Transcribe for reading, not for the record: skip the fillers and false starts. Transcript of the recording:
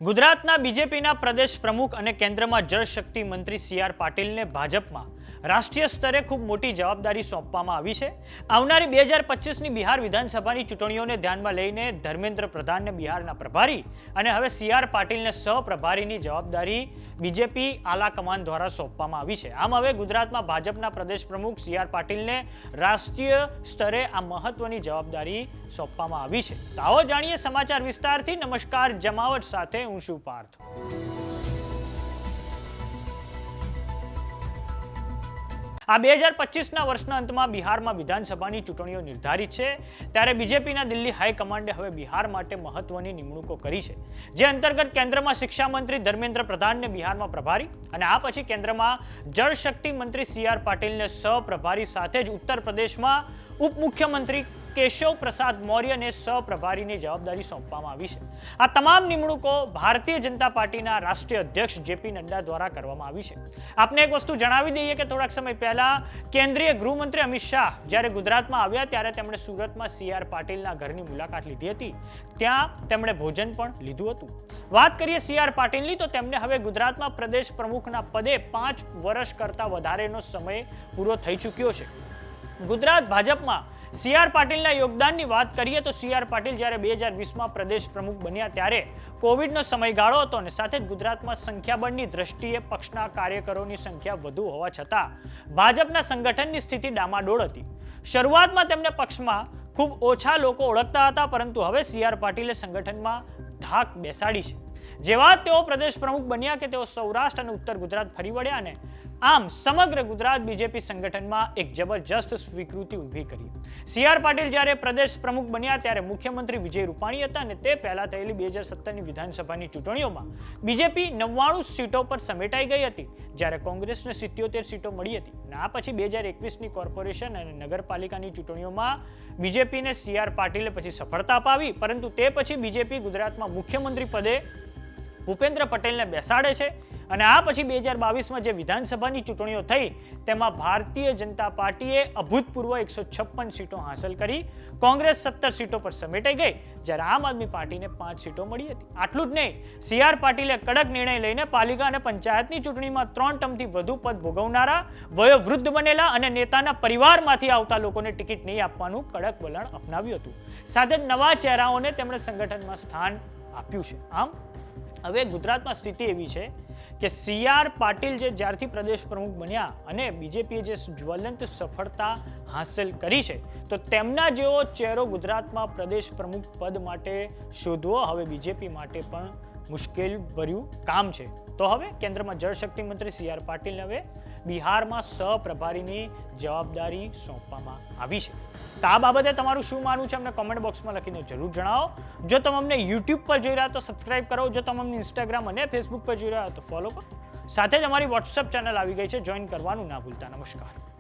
ગુજરાતના બીજેપીના પ્રદેશ પ્રમુખ અને કેન્દ્રમાં જળશક્તિ મંત્રી સી.આર. પાટીલને ભાજપમાં રાષ્ટ્રીય સ્તરે ખૂબ મોટી જવાબદારી સોંપવામાં આવી છે. આવનારી 2025ની બિહાર વિધાનસભાની ચૂંટણીઓને ધ્યાનમાં લઈને ધર્મેન્દ્ર પ્રધાનને બિહારના પ્રભારી અને હવે સી.આર. પાટીલને સહપ્રભારીની જવાબદારી બીજેપી આલાકમાન દ્વારા સોંપવામાં આવી છે. આમ હવે ગુજરાતમાં ભાજપના પ્રદેશ પ્રમુખ સી.આર. પાટીલને રાષ્ટ્રીય સ્તરે આ મહત્વની જવાબદારી સોંપવામાં આવી છે. તો આવો જાણીએ સમાચાર વિસ્તારથી. નમસ્કાર, જમાવટ સાથે હું છું પાર્થ. આ 2025ના વર્ષના અંતમાં બિહારમાં વિધાનસભાની ચૂંટણીઓ નિર્ધારિત છે. ત્યારે બીજેપીના દિલ્હી હાઈકમાન્ડે હવે બિહાર માટે મહત્વની નિમણૂકો કરી છે, જે અંતર્ગત કેન્દ્રમાં શિક્ષા મંત્રી ધર્મેન્દ્ર પ્રધાનને બિહારમાં પ્રભારી અને આ પછી કેન્દ્રમાં જળશક્તિ મંત્રી સી.આર. પાટીલને સહપ્રભારી સાથે જ ઉત્તર પ્રદેશમાં ઉપમુખ્યમંત્રી કેશવ પ્રસાદ મૌર્યને સહપ્રભારીની જવાબદારી સોંપવામાં આવી છે. આ તમામ નિમણૂકો ભારતીય જનતા પાર્ટીના રાષ્ટ્રીય અધ્યક્ષ જે.પી. નડ્ડા દ્વારા કરવામાં આવી છે. આપને એક વસ્તુ જણાવી દઈએ કે થોડાક સમય પહેલા કેન્દ્રીય ગૃહમંત્રી અમિત શાહ જ્યારે ગુજરાતમાં આવ્યા ત્યારે તેમણે સુરતમાં સી.આર. પાટીલના ઘરની મુલાકાત લીધી હતી. ત્યાં તેમણે ભોજન પણ લીધું હતું. વાત કરીએ સી.આર. પાટીલની, તો તેમને હવે ગુજરાતમાં પ્રદેશ પ્રમુખના પદે 5 વર્ષ કરતા વધારેનો સમય પૂરો થઈ ચૂક્યો છે. ગુજરાત ભાજપમાં સી.આર. પાટીલના યોગદાનની વાત કરીએ તો સી.આર. પાટીલ જ્યારે 2020માં પ્રદેશ પ્રમુખ બન્યા ત્યારે કોવિડનો સમયગાળો હતો અને સાથે જ ગુજરાતમાં સંખ્યાબળની દ્રષ્ટિએ પક્ષના કાર્યકરોની સંખ્યા વધુ હોવા છતાં ભાજપના સંગઠનની સ્થિતિ ડામાડોળ હતી. શરૂઆતમાં તેમને પક્ષમાં ખૂબ ઓછા લોકો ઓળખતા હતા, પરંતુ હવે સી.આર. પાટીલે સંગઠનમાં ધાક બેસાડી છે. જેવા તેઓ પ્રદેશ પ્રમુખ બન્યા કે તેઓ સૌરાષ્ટ્ર અને ઉત્તર ગુજરાત ફરી વળ્યા અને આમ સમગ્ર ગુજરાત બીજેપી સંગઠનમાં એક જબરજસ્ત સ્વીકૃતિ ઊભી કરી. સી.આર. પાટીલ જ્યારે પ્રદેશ પ્રમુખ બન્યા ત્યારે મુખ્યમંત્રી વિજય રૂપાણી હતા અને તે પહેલા થયેલી 2017ની વિધાનસભાની ચૂંટણીઓમાં બીજેપી 99 સીટો પર સમેટાઈ ગઈ હતી, જ્યારે કોંગ્રેસને 77 સીટો મળી હતી. અને આ પછી 2021ની કોર્પોરેશન અને નગરપાલિકાની ચૂંટણીઓમાં બીજેપીને સી.આર. પાટીલે પછી સફળતા અપાવી, પરંતુ તે પછી બીજેપી ગુજરાતમાં મુખ્યમંત્રી પદે ભૂપેન્દ્ર પટેલને બેસાડે છે અને આ પછી 2022માં જે વિધાનસભાની ચૂંટણીઓ થઈ તેમાં ભારતીય જનતા પાર્ટીએ અભૂતપૂર્વ 156 સીટો હાંસલ કરી. કોંગ્રેસ 17 સીટો પર સમેટાઈ ગઈ, જ્યારે આમ આદમી પાર્ટીને 5 સીટો મળી હતી. આટલું જ નહીં, સી.આર. પાટીલે કડક નિર્ણય લઈને પાલિકા અને પંચાયતની ચૂંટણીમાં 3 ટર્મથી વધુ પદ ભોગવનારા, વયોવૃદ્ધ બનેલા અને નેતાના પરિવારમાંથી આવતા લોકોને ટિકિટ નહીં આપવાનું કડક વલણ અપનાવ્યું હતું. સાથે જ નવા ચહેરાઓને તેમણે સંગઠનમાં સ્થાન આપ્યું છે. આમ હવે ગુજરાતમાં સ્થિતિ એવી છે કે સી.આર. પાટીલ જે જ્યારથી પ્રદેશ પ્રમુખ બન્યા અને બીજેપીએ જે જ્વલંત સફળતા હાંસલ કરી છે, તો તેમના જેવો ચહેરો ગુજરાતમાં પ્રદેશ પ્રમુખ પદ માટે શોધવો હવે બીજેપી માટે પણ મુશ્કેલ ભર્યું કામ છે. તો હવે કેન્દ્રમાં જળશક્તિ મંત્રી સી.આર. પાટીલને હવે બિહારમાં સહપ્રભારીની જવાબદારી સોંપવામાં આવી છે. તો આ બાબતે તમારું શું માનવું છે અમને કોમેન્ટ બોક્સમાં લખીને જરૂર જણાવો. જો તમે અમને યુટ્યુબ પર જોઈ રહ્યા તો સબસ્ક્રાઇબ કરો. જો તમે અમને ઇન્સ્ટાગ્રામ અને ફેસબુક પર જોઈ રહ્યા તો ફોલો કરો. સાથે જ અમારી વોટ્સએપ ચેનલ આવી ગઈ છે, જોઈન કરવાનું ના ભૂલતા. નમસ્કાર.